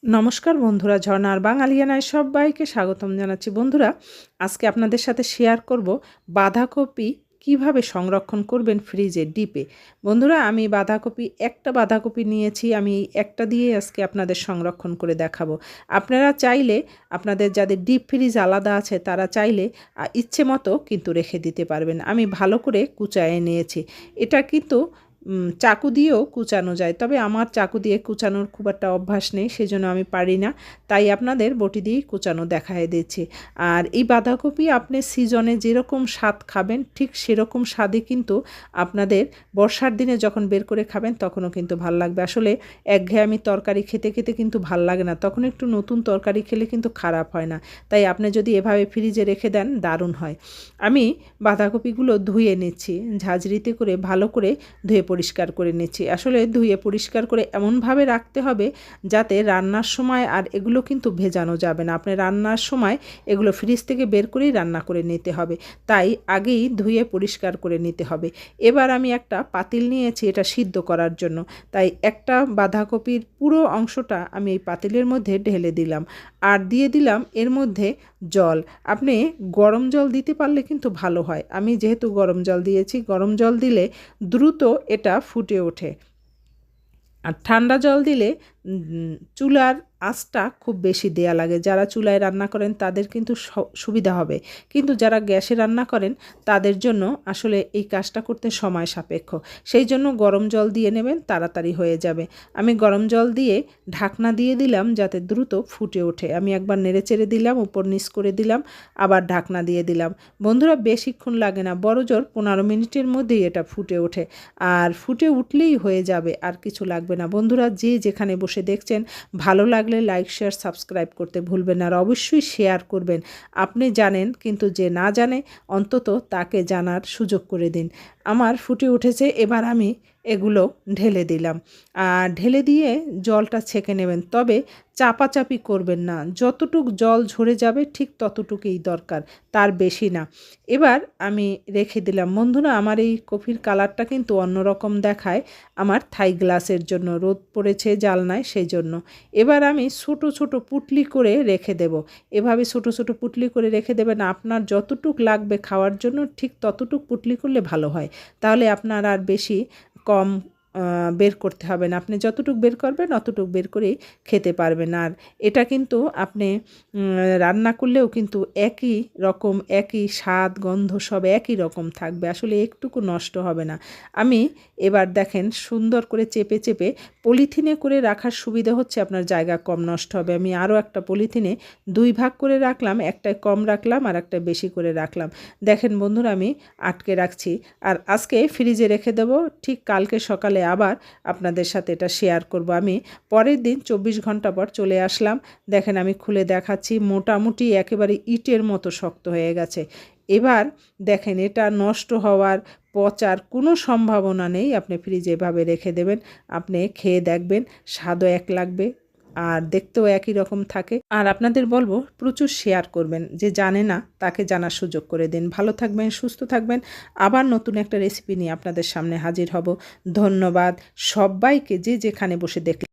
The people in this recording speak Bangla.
নমস্কার বন্ধুরা, ঝর্ণার বাঙালিয়ানায় সবাইকে স্বাগতম জানাচ্ছি। বন্ধুরা, আজকে আপনাদের সাথে শেয়ার করব বাঁধাকপি কিভাবে সংরক্ষণ করবেন ফ্রিজে ডিপে। বন্ধুরা, আমি একটা বাঁধাকপি নিয়েছি, আমি এই একটা দিয়ে আজকে আপনাদের সংরক্ষণ করে দেখাবো। আপনারা চাইলে, আপনাদের যাদের ডিপ ফ্রিজ আলাদা আছে তারা চাইলে ইচ্ছে মতো কিন্তু রেখে দিতে পারবেন। আমি ভালো করে কুচায়ে নিয়েছি। এটা কিন্তু চাকু দিয়েও কুচানো যায়, তবে আমার চাকু দিয়ে কুচানোর খুব একটা অভ্যাস নেই, সেজন্য আমি পারি না, তাই আপনাদের বটি দিয়েই কুচানো দেখায় দিচ্ছি। আর এই বাঁধাকপি আপনি সিজনে যেরকম স্বাদ খাবেন ঠিক সেরকম স্বাদই কিন্তু আপনাদের বর্ষার দিনে যখন বের করে খাবেন তখনও কিন্তু ভাল লাগবে। আসলে একঘেয়েমি তরকারি খেতে খেতে কিন্তু ভাল লাগে না, তখন একটু নতুন তরকারি খেলে কিন্তু খারাপ হয় না। তাই আপনি যদি এভাবে ফ্রিজে রেখে দেন দারুণ হয়। আমি বাঁধাকপিগুলো ধুয়ে নিচ্ছি, ঝাঁঝরিতে করে ভালো করে ধুয়ে পরিষ্কার করে নিচ্ছি। আসলে ধুয়ে পরিষ্কার করে এমনভাবে রাখতে হবে যাতে রান্নার সময় আর এগুলো কিন্তু ভেজানো যাবে না। আপনি রান্নার সময় এগুলো ফ্রিজ থেকে বের করেই রান্না করে নিতে হবে, তাই আগেই ধুয়ে পরিষ্কার করে নিতে হবে। এবার আমি একটা পাতিল নিয়েছি এটা সিদ্ধ করার জন্য, তাই একটা বাঁধাকপির পুরো অংশটা আমি এই পাতিলের মধ্যে ঢেলে দিলাম, আর দিয়ে দিলাম এর মধ্যে জল। আপনি গরম জল দিতে পারলে কিন্তু ভালো হয়। আমি যেহেতু গরম জল দিয়েছি, গরম জল দিলে দ্রুত এটা ফুটে ওঠে। আর ঠান্ডা জল দিলে চুলার আঁচটা খুব বেশি দেয়া লাগে। যারা চুলায় রান্না করেন তাদের কিন্তু সুবিধা হবে, কিন্তু যারা গ্যাসে রান্না করেন তাদের জন্য আসলে এই কাজটা করতে সময় সাপেক্ষ। সেই জন্য গরম জল দিয়ে নেবেন, তাড়াতাড়ি হয়ে যাবে। আমি গরম জল দিয়ে ঢাকনা দিয়ে দিলাম যাতে দ্রুত ফুটে ওঠে। আমি একবার নেড়েচেড়ে দিলাম, উপর নিচ করে দিলাম, আবার ঢাকনা দিয়ে দিলাম। বন্ধুরা, বেশিক্ষণ লাগে না, বড়জোর 15 মিনিটের মধ্যেই এটা ফুটে ওঠে। আর ফুটে উঠলেই হয়ে যাবে, আর কিছু লাগবে না। বন্ধুরা, যে যেখানে বসে দেখছেন, ভালো লাগলে লাইক শেয়ার সাবস্ক্রাইব করতে ভুলবেন না, আর অবশ্যই শেয়ার করবেন। আপনি জানেন, কিন্তু যে না জানে অন্তত তাকে জানার সুযোগ করে দিন। আমার ফুটে উঠেছে, এবার আমি এগুলো ঢেলে দিলাম। আর ঢেলে দিয়ে জলটা ছেঁকে নেবেন, তবে চাপাচাপি করবেন না। যতটুক জল ঝরে যাবে ঠিক ততটুকুই দরকার, তার বেশি না। এবার আমি রেখে দিলাম। বন্ধুরা, আমার এই কফির কালারটা কিন্তু অন্যরকম দেখায় আমার থাই গ্লাসের জন্য, রোদ পড়েছে জালনায় সেই জন্য। এবার আমি ছোট ছোট পুটলি করে রেখে দেব। এভাবে ছোট ছোট পুটলি করে রেখে দেবেন। আপনার যতটুক লাগবে খাওয়ার জন্য ঠিক ততটুক পুটলি করলে ভালো হয়, তাহলে আপনার আর বেশি কম বের করতে হবে না। আপনি যতটুক বের করবেন অতটুক বের করেই খেতে পারবেন। আর এটা কিন্তু আপনি রান্না করলেও কিন্তু একই রকম, একই স্বাদ গন্ধ সব একই রকম থাকবে, আসলে একটুকু নষ্ট হবে না। আমি এবার দেখেন সুন্দর করে চেপে চেপে পলিথিনে করে রাখার সুবিধা হচ্ছে আপনার জায়গা কম নষ্ট হবে। আমি আরও একটা পলিথিনে 2 ভাগ করে রাখলাম, একটায় কম রাখলাম আর একটায় বেশি করে রাখলাম। দেখেন বন্ধুরা, আমি আটকে রাখছি, আর আজকে ফ্রিজে রেখে দেবো। ঠিক কালকে সকালে আবার আপনাদের সাথে এটা শেয়ার করব। আমি পরের দিন 24 ঘন্টা পর চলে আসলাম। দেখেন আমি খুলে দেখাচ্ছি, মোটামুটি একেবারে ইটের মতো শক্ত হয়ে গেছে। এবার দেখেন এটা নষ্ট হওয়ার, পচার কোনো সম্ভাবনা নেই। আপনি ফ্রিজে এভাবে রেখে দেবেন, আপনি খেয়ে দেখবেন, স্বাদও এক লাগবে আর দেখতেও একই রকম থাকে। আর আপনাদের বলবো প্রচুর শেয়ার করবেন, যে জানে না তাকে জানার সুযোগ করে দিন। ভালো থাকবেন, সুস্থ থাকবেন। আবার নতুন একটা রেসিপি নিয়ে আপনাদের সামনে হাজির হব। ধন্যবাদ সবাইকে, যে যেখানে বসে দেখলেন।